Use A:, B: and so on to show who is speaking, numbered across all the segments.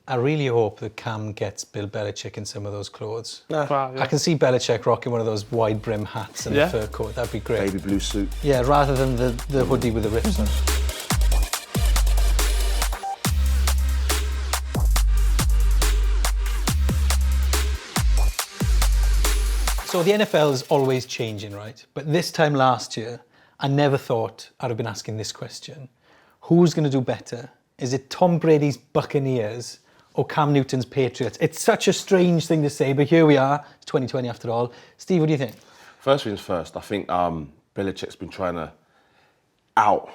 A: I really hope that Cam gets Bill Belichick in some of those clothes.
B: Wow, yeah.
A: I can see Belichick rocking one of those wide brim hats and a fur coat. That'd be great.
C: Baby blue suit.
A: Yeah, rather than the hoodie with the rips on it. So the NFL is always changing, right? But this time last year, I never thought I'd have been asking this question. Who's going to do better? Is it Tom Brady's Buccaneers or Cam Newton's Patriots? It's such a strange thing to say, but here we are. It's 2020 after all. Steve, what do you think?
C: First things first, I think Belichick's been trying to out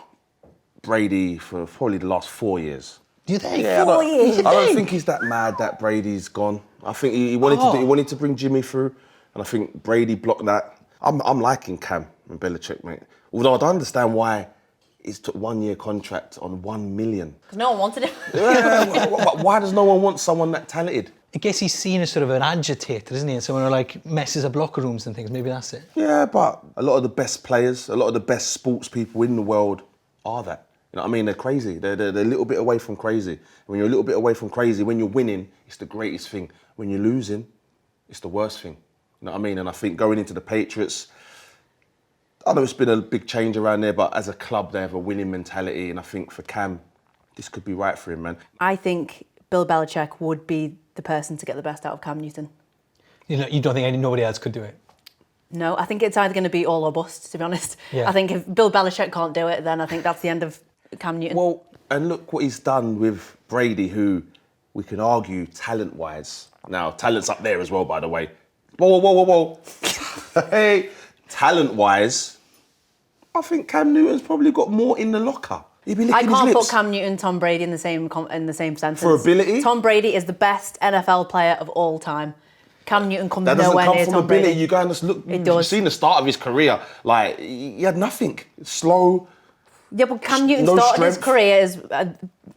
C: Brady for probably the last 4 years.
A: Do you think?
C: Yeah,
A: 4 years?
C: I don't think he's that mad that Brady's gone. I think he wanted to bring Jimmy through, and I think Brady blocked that. I'm liking Cam and Belichick, mate. Although I don't understand why he's took 1 year contract on $1 million.
D: Because no one wanted him.
C: Yeah, why does no one want someone that talented?
A: I guess he's seen as sort of an agitator, isn't he? And someone who like messes up locker rooms and things. Maybe that's it.
C: Yeah, but a lot of the best players, a lot of the best sports people in the world are that. You know what I mean? They're crazy. They're a little bit away from crazy. When you're a little bit away from crazy, when you're winning, it's the greatest thing. When you're losing, it's the worst thing. You know what I mean? And I think going into the Patriots, I know it's been a big change around there, but as a club, they have a winning mentality. And I think for Cam, this could be right for him, man.
D: I think Bill Belichick would be the person to get the best out of Cam Newton.
A: You don't think nobody else could do it?
D: No, I think it's either going to be all or bust, to be honest.
A: Yeah.
D: I think if Bill Belichick can't do it, then I think that's the end of Cam Newton.
C: Well, and look what he's done with Brady, who we can argue talent-wise. Now, talent's up there as well, by the way. Whoa. Hey, talent-wise, I think Cam Newton's probably got more in the locker. He'd be licking
D: I can't
C: his lips.
D: put Cam Newton, Tom Brady in the same sentence.
C: For ability?
D: Tom Brady is the best NFL player of all time. Cam Newton comes
C: That doesn't
D: nowhere
C: come
D: near
C: from
D: Tom
C: ability.
D: Brady.
C: You go and just look.
D: It
C: You've
D: does.
C: seen the start of his career. Like, he had nothing. Slow.
D: Yeah, but Cam Newton
C: No
D: started his
C: strength.
D: career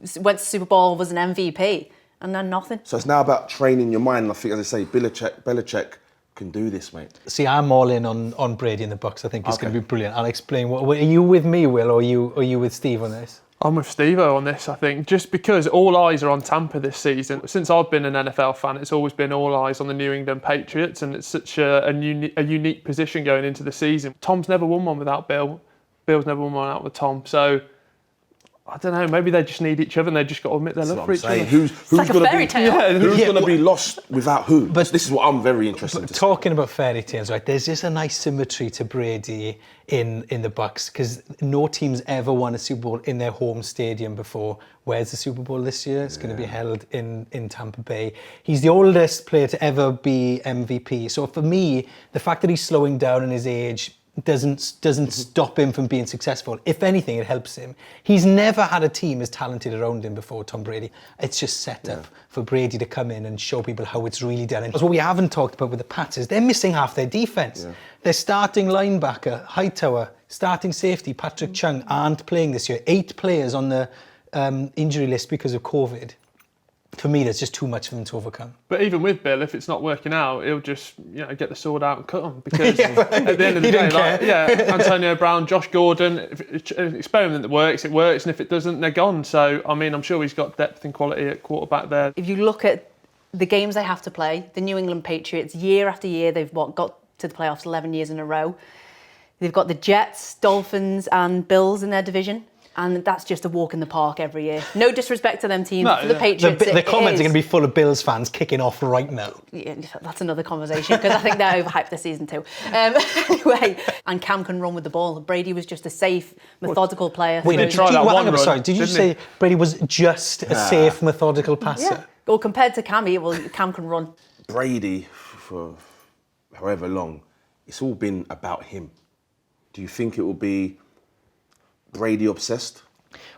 D: as went to Super Bowl, was an MVP, and then nothing.
C: So it's now about training your mind. I think, as I say, Belichick can do this, mate.
A: See, I'm all in on Brady and the Bucks. I think it's going to be brilliant. I'll explain. Are you with me, Will, or are you with Steve on this?
B: I'm with Stevo on this, I think, just because all eyes are on Tampa this season. Since I've been an NFL fan, it's always been all eyes on the New England Patriots, and it's such a unique position going into the season. Tom's never won one without Bill. Bill's never won one out with Tom. So, I don't know, maybe they just need each other and they just got to admit their love for each other.
C: Who's
D: like a
C: going
D: fairy
C: to
D: tale.
C: be? Who's going to be lost without who? But this is what I'm very interested to see.
A: Talking about fairy tales, right? There's just a nice symmetry to Brady in the Bucks because no team's ever won a Super Bowl in their home stadium before. Where's the Super Bowl this year? It's going to be held in Tampa Bay. He's the oldest player to ever be MVP. So for me, the fact that he's slowing down in his age doesn't stop him from being successful. If anything, it helps him. He's never had a team as talented around him before, Tom Brady. It's just set up for Brady to come in and show people how it's really done. And what we haven't talked about with the Pats is they're missing half their defense. Yeah. Their starting linebacker, Hightower, starting safety, Patrick Chung, aren't playing this year. 8 players on the injury list because of COVID. For me, there's just too much for them to overcome.
B: But even with Bill, if it's not working out, he'll just get the sword out and cut them because at the end of the day, Antonio Brown, Josh Gordon, if an experiment that works, it works, and if it doesn't, they're gone. So I mean, I'm sure he's got depth and quality at quarterback there.
D: If you look at the games they have to play, the New England Patriots, year after year, they've got to the playoffs 11 years in a row. They've got the Jets, Dolphins, and Bills in their division. And that's just a walk in the park every year. No disrespect to them teams, for the Patriots.
A: The comments are going to be full of Bills fans kicking off right now.
D: Yeah, that's another conversation because I think they're overhyped this season too. Anyway, and Cam can run with the ball. Brady was just a safe, methodical player.
A: Wait, did you say Brady was just a safe, methodical passer?
D: Yeah. Well, compared to Cam, Cam can run.
C: Brady, for however long, it's all been about him. Do you think it will be Brady obsessed?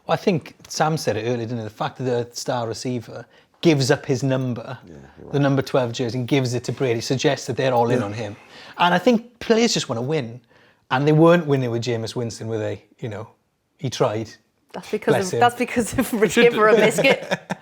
A: Well, I think Sam said it earlier, didn't he? The fact that the star receiver gives up his number, the number 12 jersey, and gives it to Brady suggests that they're all in on him. And I think players just want to win. And they weren't winning with Jameis Winston, were they? He tried.
D: That's because of give her a biscuit.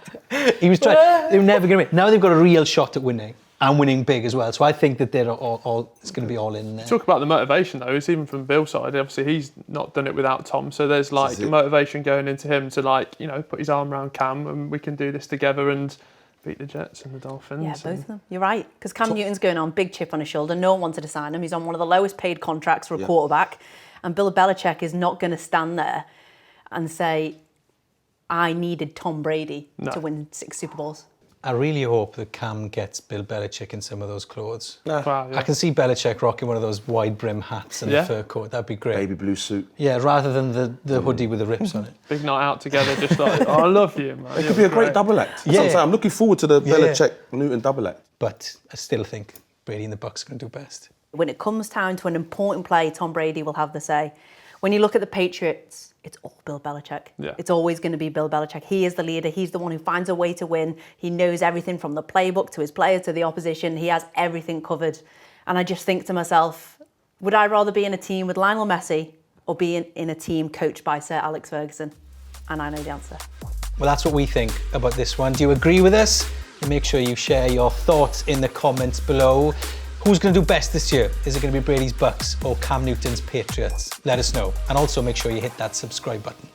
A: He was trying. They were never going to win. Now they've got a real shot at winning. And winning big as well. So I think that they're all it's going to be all in there.
B: Talk about the motivation though, it's even from Bill's side. Obviously he's not done it without Tom. So there's like motivation going into him to put his arm around Cam and we can do this together. And beat the Jets and the Dolphins.
D: Yeah, both of them. You're right. Because Cam Newton's going on, big chip on his shoulder. No one wanted to sign him. He's on one of the lowest paid contracts for a quarterback. And Bill Belichick is not going to stand there and say, I needed Tom Brady to win 6 Super Bowls.
A: I really hope that Cam gets Bill Belichick in some of those clothes.
B: Wow, yeah.
A: I can see Belichick rocking one of those wide brim hats and a fur coat. That'd be great.
C: Baby blue suit.
A: Yeah, rather than the hoodie with the rips on it.
B: Big night out together, just like, oh, I love you, man.
C: It could be a great double act. That's what I'm saying. I'm looking forward to the Belichick-Newton double act.
A: But I still think Brady and the Bucs are going to do best.
D: When it comes time to an important play, Tom Brady will have the say. When you look at the Patriots, it's all Bill Belichick.
B: Yeah.
D: It's always going to be Bill Belichick. He is the leader. He's the one who finds a way to win. He knows everything from the playbook to his players to the opposition. He has everything covered. And I just think to myself, would I rather be in a team with Lionel Messi or be in a team coached by Sir Alex Ferguson? And I know the answer.
A: Well, that's what we think about this one. Do you agree with us? Make sure you share your thoughts in the comments below. Who's going to do best this year? Is it going to be Brady's Bucs or Cam Newton's Patriots? Let us know. And also make sure you hit that subscribe button.